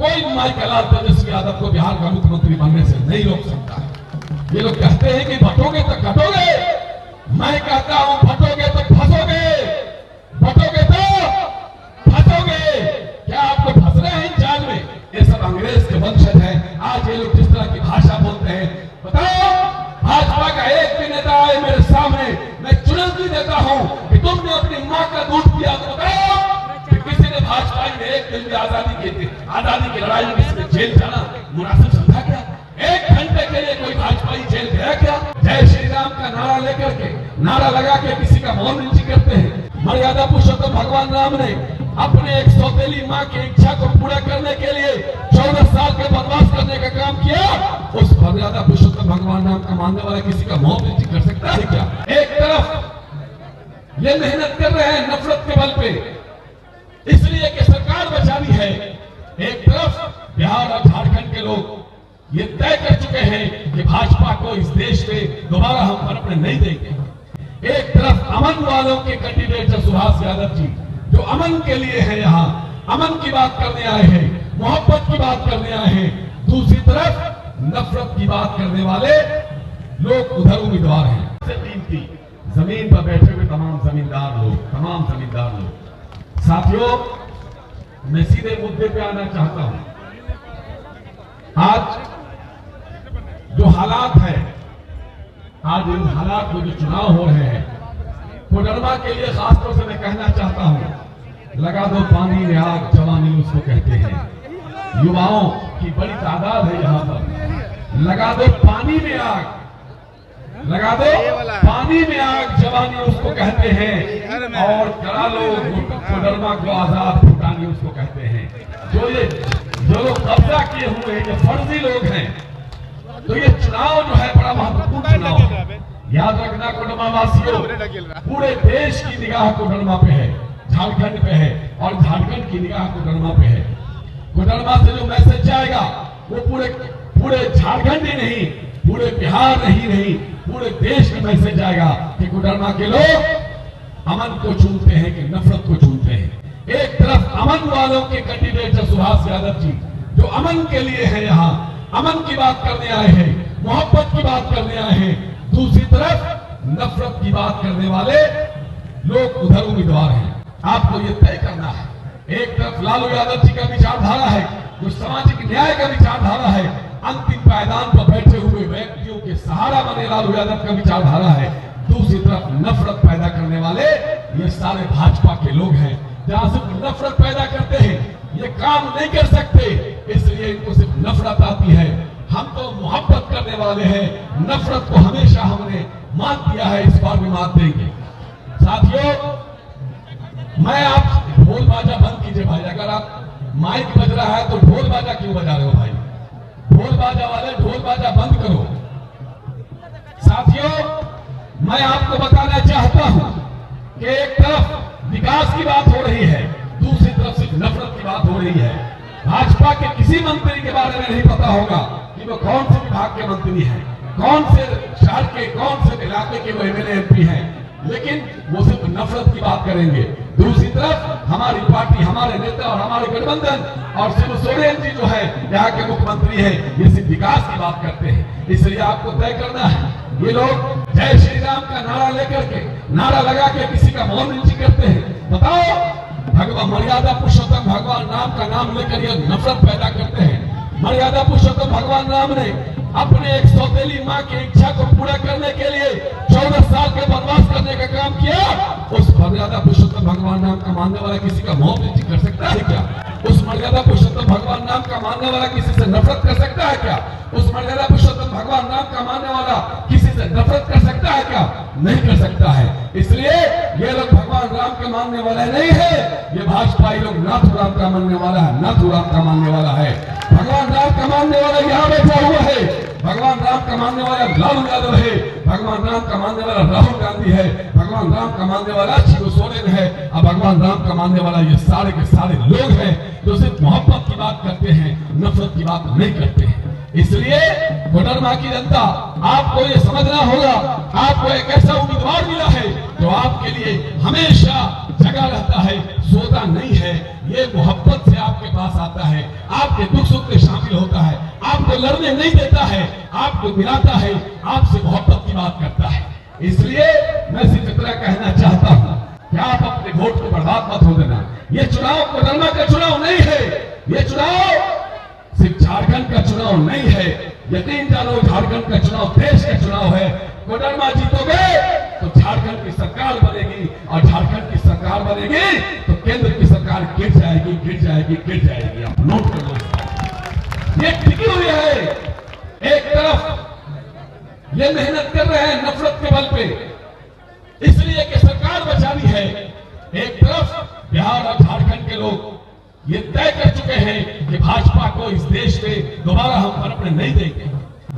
कोई माइकलाल तेजस्वी यादव को बिहार का मुख्यमंत्री बनने से नहीं रोक सकता है। ये लोग कहते हैं कि भटोगे तो कटोगे, मैं कहता हूं फटोगे तो फंसोगे, फटोगे तो फंसोगे। क्या आपको फंस रहे हैं इन जाल में? ये सब अंग्रेज के वंशज हैं। आज ये लोग जिस तरह की भाषा बोलते हैं, बताओ भाजपा का एक भी नेता आए मेरे सामने, मैं चुनौती देता हूं कि तुमने अपनी मां का दूध पिया तो बताओ कि किसी ने भाजपा में एक दिन भी आजादी की लड़ाई में किसी ने जेल जाना मुनासिब समझा क्या? एक घंटे के लिए कोई भाजपाई जेल गया क्या? जय श्री राम का नारा लेकर के, नारा लगा के किसी का मौन नीची करते हैं। मर्यादा पुरुषोत्तम भगवान राम ने अपने एक सौतेली मां की इच्छा को पूरा करने के लिए 14 साल के वनवास करने का काम किया। उस मर्यादा पुरुषोत्तम भगवान राम का मानने वाला किसी का मौत नीची कर सकता है क्या? एक तरफ ये मेहनत कर रहे हैं नफरत के बल पे, इसलिए कि सरकार बचानी है। एक तरफ बिहार और झारखंड के लोग ये तय कर चुके हैं कि भाजपा को इस देश में दोबारा हम पनपने नहीं देंगे। एक तरफ अमन वालों के कैंडिडेट है सुभाष यादव जी, जो अमन के लिए है, यहाँ अमन की बात करने आए हैं, मोहब्बत की बात करने आए हैं। दूसरी तरफ नफरत की बात करने वाले लोग उधर उम्मीदवार हैं। जमीन पर बैठे हुए तमाम जमींदार लोग, साथियों, मैं सीधे मुद्दे पे आना चाहता हूं। आज जो हालात है, आज इन हालात में जो चुनाव हो रहे हैं, कोडरमा के लिए खासतौर से मैं कहना चाहता हूं, लगा दो पानी में आग जवानी उसको कहते हैं। युवाओं की बड़ी तादाद है यहाँ पर। लगा दो पानी में आग, लगा दो पानी में आग जवानी उसको कहते हैं, और करा लो कोडरमा को आजाद भूटानी उसको कहते हैं। जो लोग कब्जा किए हुए हैं, जो फर्जी लोग हैं, तो ये चुनाव जो है बड़ा महत्वपूर्ण चुनाव है। याद रखना कोडरमा वासियों, पूरे देश की निगाह कोडरमा पे है, झारखंड पे है, और झारखंड की निगाह कोडरमा पे है। कोडरमा से जो मैसेज जाएगा वो पूरे झारखंड ही नहीं, पूरे बिहार नहीं, पूरे देश में मैसेज जाएगा कि कोडरमा के लोग अमन को चुनते हैं कि नफरत को चुनते हैं। एक तरफ अमन वालों के कैंडिडेट है सुभाष यादव जी, जो अमन के लिए है, यहाँ अमन की बात करने आए हैं, मोहब्बत की बात करने आए हैं। दूसरी तरफ नफरत की बात करने वाले लोग उधर उम्मीदवार हैं। आपको ये तय करना है। एक तरफ लालू यादव जी का विचारधारा है, जो सामाजिक न्याय का विचारधारा है, अंतिम पायदान पर बैठे हुए व्यक्तियों के सहारा बने लालू यादव का विचारधारा है। दूसरी तरफ नफरत पैदा करने वाले ये सारे भाजपा के लोग हैं। जहां सिर्फ नफरत पैदा करते हैं, ये काम नहीं कर सकते, इसलिए इनको सिर्फ नफरत आती है। हम तो मोहब्बत करने वाले हैं, नफरत को हमेशा हमने मात दिया है, इस बार भी मात देंगे। साथियों, मैं आप ढोल बाजा बंद कीजिए भाई। अगर आप माइक बज रहा है तो ढोल बाजा क्यों बजा रहे हो भाई? ढोल बाजा वाले ढोल बाजा बंद करो। साथियों, मैं आपको बताना चाहता हूं कि एक तरफ विकास की बात हो रही है, दूसरी तरफ सिर्फ नफरत की बात हो रही है। भाजपा के किसी मंत्री के बारे में नहीं पता होगा कि वो कौन से विभाग के मंत्री हैं, कौन से शहर के, कौन से इलाके के वो एमएलए एमपी हैं, लेकिन वो सिर्फ नफरत की बात करेंगे। दूसरी तरफ हमारी पार्टी, हमारे नेता और हमारे गठबंधन और शिव सोरेन जी जो है यहाँ के मुख्यमंत्री हैं, ये सिर्फ विकास की बात करते हैं। इसलिए आपको तय करना है। ये लोग जय श्री राम का नारा लेकर के, नारा लगा के किसी का मौन नीची करते हैं। बताओ, भगवान मर्यादा पुरुषोत्तम भगवान राम का नाम लेकर ये नफरत पैदा करते हैं। मर्यादा पुरुषोत्तम भगवान राम ने अपने एक सौतेली मां की इच्छा को पूरा करने के लिए 14 साल के वनवास करने का काम किया। उस मर्यादा पुरुषोत्तम भगवान राम का मानने वाला किसी का मौत नीची कर सकता है क्या? उस मर्यादा पुरुषोत्तम भगवान राम का मानने वाला किसी से नफरत कर सकता है क्या? उस मर्यादा पुरुषोत्तम भगवान राम का मानने वाला किसी से नफरत कर सकता है क्या? नहीं कर सकता है। इसलिए ये लोग भगवान राम के मानने वाले नहीं है, ये भाजपाई लोग नाथूराम का मानने वाला है, नाथूराम का मानने वाला है। भगवान राम का मानने वाला यहाँ बैठा हुआ है, भगवान राम का मानने वाला लालू यादव है, भगवान राम का मानने वाला राहुल गांधी है, भगवान राम का मानने वाला शिव सोरेन है, और भगवान राम का मानने वाला ये सारे के सारे लोग हैं जो सिर्फ मोहब्बत की बात करते हैं, नफरत की बात नहीं करते हैं। इसलिए कोडरमा की जनता, आपको ये समझना होगा, आपको एक ऐसा उम्मीदवार मिला है जो आपके लिए हमेशा जगा रहता है, सोता नहीं है। ये मोहब्बत से आपके पास आता है, आपके दुख सुख में शामिल होता है, आपको लड़ने नहीं देता है, आपको मिलाता है, आपसे मोहब्बत की बात करता है। इसलिए मैं सिर्फ इतना कहना चाहता हूँ कि आप अपने वोट को बर्बाद मत हो देना। ये चुनाव कोडरमा का चुनाव नहीं है, ये चुनाव सिर्फ झारखंड का चुनाव नहीं है। यकीन जानो झारखंड का चुनाव देश का चुनाव है। कोडरमा जीतोगे तो झारखंड की सरकार बनेगी, और झारखंड की सरकार बनेगी तो केंद्र की सरकार गिर जाएगी, गिर जाएगी, गिर जाएगी। आप नोट कर लो, ये टिकी हुई है। एक तरफ ये मेहनत कर रहे हैं नफरत के बल पे, इसलिए कि सरकार बचानी है। एक तरफ बिहार और झारखंड के लोग ये तय कर चुके हैं कि भाजपा को इस देश में दोबारा हम पनपने नहीं देंगे,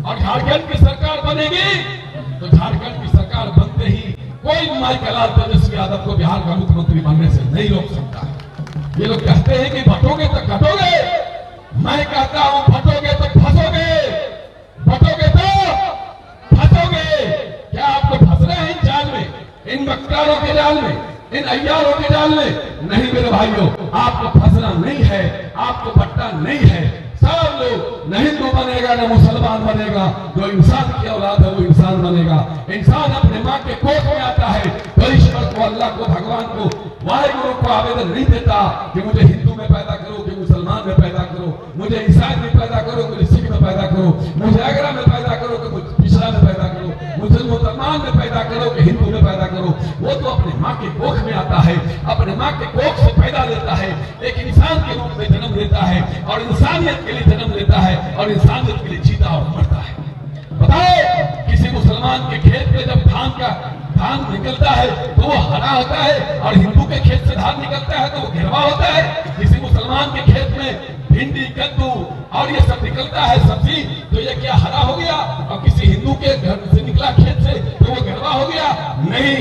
और झारखंड की सरकार बनेगी तो झारखंड की सरकार बनते ही कोई माइकलाल तेजस्वी यादव को बिहार का मुख्यमंत्री बनने से नहीं रोक सकता है। ये लोग कहते हैं कि बटोगे तो कटोगे, मैं कहता हूं फटोगे तो फंसोगे, बटोगे तो फंसोगे। क्या आपको फंसना है इन जाल में, इन मक्कारों के जाल में, इन अय्यारों के जाल में? नहीं मेरे भाइयों, आपको फंसना नहीं है, आपको भटका नहीं है। सब लोग न हिंदू बनेगा न मुसलमान बनेगा, जो इंसान की औलाद है वो इंसान बनेगा। इंसान अपने माँ के कोख में आता है तो ईश्वर को, अल्लाह को, भगवान को, वाहिगुरु को आवेदन नहीं देता कि मुझे हिंदू में पैदा करो, कि मुसलमान में पैदा करो, मुझे ईसाई में पैदा करो, मुझे सिख में पैदा करो, मुझे अगरा में पैदा करो, कि मुझे पिछड़ा में पैदा करो, मुझे मुसलमान में पैदा करो, कि हिंदू में पैदा करो। वो तो अपने माँ के कोख में आता है, अपने माँ के कोख से पैदा लेता है, एक इंसान के रूप में जन्म लेता है, और इंसानियत के लिए जन्म लेता है, और इंसानियत के लिए जीता और मरता है। बताओ, किसी मुसलमान के खेत में जब धान निकलता है तो वो हरा होता है, और हिंदू के खेत से धान निकलता है तो वो घेरवा होता है। किसी मुसलमान के खेत में भिंडी, कद्दू और ये सब निकलता है सब्जी, तो ये क्या हरा हो गया? और किसी हिंदू के घर से निकला खेत से तो वो घेरवा हो गया? नहीं,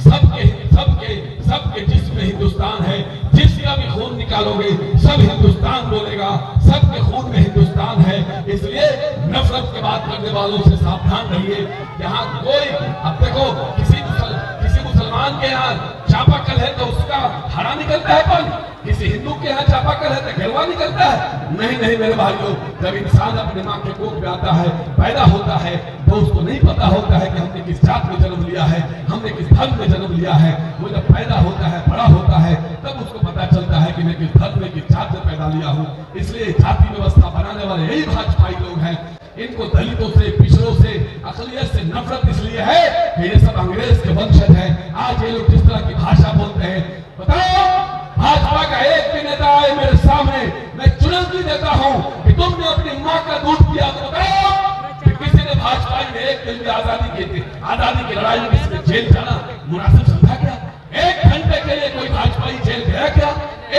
सबके सबके सबके जिस्म में हिंदुस्तान है। जिसका भी खून निकालोगे सब हिंदुस्तान बोलेगा, सबके खून में हिंदुस्तान है। इसलिए नफरत की बात करने वालों से सावधान रहिए। यहाँ कोई, अब देखो, किसी मुसलमान के यहाँ चापाकल है तो उसका हरा निकलता है पानी, किसी हिंदू के यहाँ चापाकल है तो घेरवा निकलता है? नहीं नहीं मेरे भाइयों, जब इंसान अपने माँ के कोख में आता है, पैदा होता है, तो उसको नहीं पता होता है कि हमने किस जात में जन्म लिया है, हमने किस धर्म में जन्म लिया है। वो जब पैदा होता है, बड़ा होता है, तब उसको पता चलता है कि मैं किस धर्म में, किस जात में पैदा लिया हूँ। इसलिए जाति व्यवस्था बनाने वाले यही भाजपाई लोग हैं। इनको दलितों से, पिछड़ों से, अकलियत से नफरत इसलिए है कि ये सब अंग्रेज के वंशज हैं। आज ये लोग जिस तरह की भाषा बोलते हैं, बताओ, भाजपा का एक भी नेता आए मेरे सामने, मैं चुनौती देता हूं कि तुमने अपनी माँ का दूध पिया, तो बताओ कि किसी ने भाजपा में एक दिन भी आजादी की लड़ाई में किसी ने जेल जाना मुनासिब समझा क्या? एक घंटे के लिए कोई भाजपाई जेल गया क्या?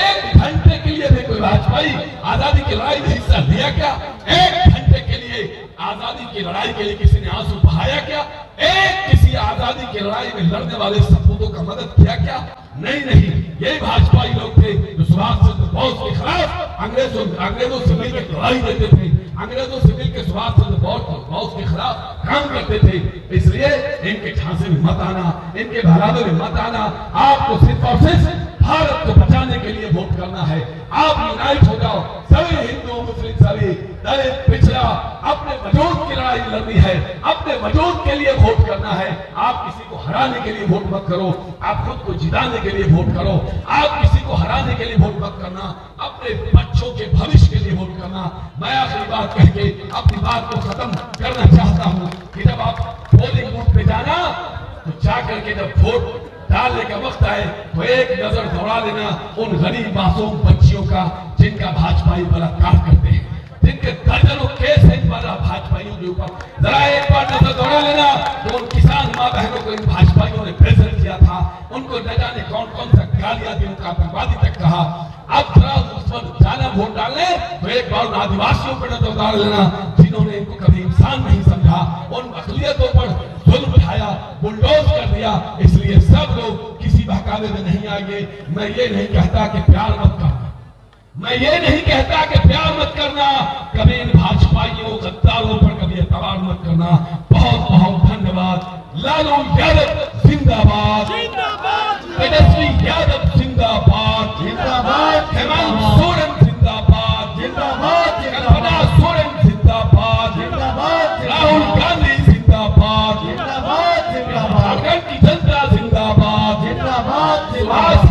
एक घंटे के लिए भी कोई भाजपाई आजादी की लड़ाई में हिस्सा लिया क्या? एक घंटे के लिए आजादी की लड़ाई के लिए किसी ने आंसू बहाया क्या? एक किसी आजादी की लड़ाई में लड़ने वाले सपूतों का मदद किया क्या? नहीं नहीं, यही भाजपाई लोग थे जो सुभाष चंद्र बोस के खिलाफ अंग्रेजों से मिलकर लड़ाई देते थे, अंग्रेजों से मिलकर सुभाष चंद्र बोस के खिलाफ काम करते थे। इसलिए इनके झांसे में मत आना, इनके बहलावे में मत आना। आपको सिर्फ और सिर्फ भारत को बचाने के लिए वोट करना है। आप यूनाइट हो जाओ, सभी हिंदू, मुस्लिम, सभी दलित, पिछड़ा, अपने वजूद की लड़ाई लड़नी है, अपने वजूद के लिए वोट करना है। आप किसी को हराने के लिए वोट मत करो, आप खुद को जिताने के लिए वोट करो। आप किसी को हराने के लिए वोट मत करना, अपने बच्चों के भविष्य के लिए वोट करना। मैं आखिरी बात कह के अपनी बात को खत्म करना चाहता हूँ कि जब आप पोलिंग बूथ पे जाना तो जाकर के जब वोट डालने का वक्त आए तो एक नजर दौड़ा लेना उन गरीब मासूम बच्चियों का जिनका भाजपाई बलात्कार करते हैं, जिनके दर्जनों केस है इन भाजपाइयों के ऊपर। जरा एक बार नजर दौड़ा लेना तो उन किसान माँ बहनों को इन भाजपाइयों ने प्रेजेंट किया था, उनको न जाने कौन कौन सा गालियां दी, उनका आतंकवादी तक कहा। अब जरा उस पर जाना वोट डालने तो एक बार उन आदिवासियों पर नजर दौड़ा लेना जिन्होंने इनको कभी इंसान नहीं समझा, उन अकलियतों पर जुल्म उठाया, बुलडोज कर दिया। इसलिए सब लोग किसी बहकावे में नहीं आएंगे। मैं ये नहीं कहता कि प्यार मत करना, मैं ये नहीं कहता कि प्यार मत करना, कभी इन भाजपाइयों गद्दारों पर कभी एतबार मत करना। बहुत बहुत धन्यवाद। लालू यादव जिंदाबाद, तेजस्वी यादव जिंदाबाद, जिंदाबाद। झारखंड की जनता जिंदाबाद, जिंदाबाद सुभाष